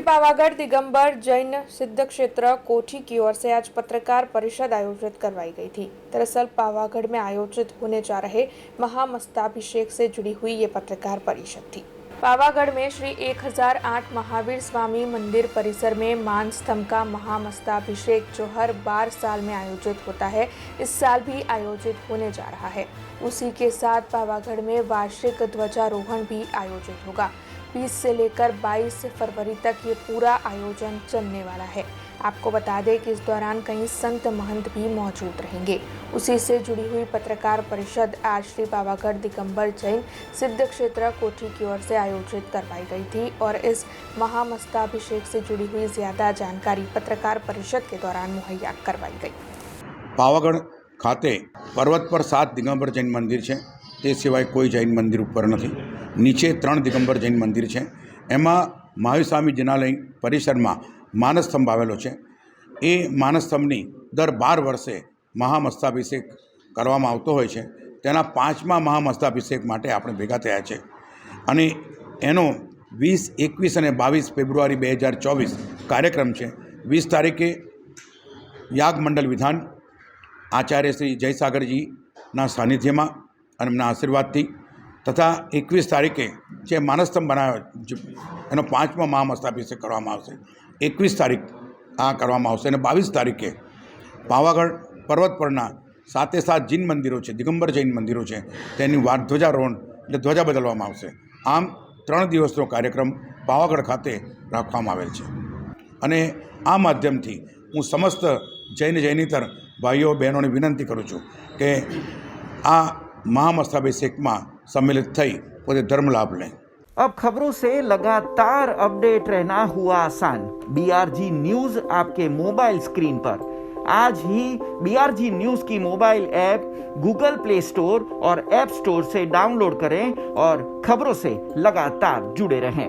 पावागढ़ दिगंबर जैन सिद्ध क्षेत्र कोठी की ओर से आज पत्रकार परिषद आयोजित करवाई गई थी। दरअसल पावागढ़ में आयोजित होने जा रहे महामस्ताभिषेक से जुड़ी हुई ये पत्रकार परिषद थी। पावागढ़ में श्री 1008 महावीर स्वामी मंदिर परिसर में मान स्तंभ का महामस्ताभिषेक जो हर 12 साल में आयोजित होता है, इस साल भी आयोजित होने जा रहा है। उसी के साथ पावागढ़ में वार्षिक ध्वजारोहण भी आयोजित होगा। 20 से लेकर 22 फरवरी तक ये पूरा आयोजन चलने वाला है। आपको बता दें कि इस दौरान कई संत महंत भी मौजूद रहेंगे। उसी से जुड़ी हुई पत्रकार परिषद आज श्री पावागढ़ दिगंबर जैन सिद्ध क्षेत्र कोठी की ओर से आयोजित करवाई गई थी और इस महामस्ताभिषेक से जुड़ी हुई ज्यादा जानकारी पत्रकार परिषद के दौरान मुहैया करवाई गई। पावागढ़ खाते पर्वत पर 7 दिगंबर जैन मंदिर है, તે સિવાય કોઈ જૈન મંદિર ઉપર નથી। નીચે 3 દિગંબર જૈન મંદિર છે। એમાં મહાવીર સ્વામી જિનાલય પરિસરમાં માનસસ્તંભ આવેલો છે। એ માનસસ્તંભની દર 12 વર્ષે મહામસ્તાભિષેક કરવામાં આવતો હોય છે। તેના 5મા મહામસ્તાભિષેક માટે આપણે ભેગા થયા છે અને એનો 20, 21 અને 22 ફેબ્રુઆરી 2024 કાર્યક્રમ છે। 20 તારીખે યાગ મંડળ વિધાન આચાર્ય શ્રી જયસાગરજીના સાનિધ્યમાં અને એમના આશીર્વાદથી તથા 21 તારીખે જે માનસસ્તંભ બનાવ્યો એનો 5મો મહામસ્તાભિષેક કરવામાં આવશે। 21 તારીખ આ કરવામાં આવશે અને 22 તારીખે પાવાગઢ પર્વત પરના 7 જૈન મંદિરો છે, દિગંબર જૈન મંદિરો છે, તેની ધ્વજારોહણ એટલે ધ્વજા બદલવામાં આવશે। આમ 3 દિવસનો કાર્યક્રમ પાવાગઢ ખાતે રાખવામાં આવેલ છે અને આ માધ્યમથી હું સમસ્ત જૈનેતર ભાઈઓ બહેનોને વિનંતી કરું છું કે આ महामस्ताभिषेक में सम्मिलित थई पोते धर्म लाभ लें। अब खबरों से लगातार अपडेट रहना हुआ आसान। BRG न्यूज आपके मोबाइल स्क्रीन पर। आज ही BRG न्यूज की mobile app Google play store और ऐप स्टोर से डाउनलोड करें और खबरों से लगातार जुड़े रहें।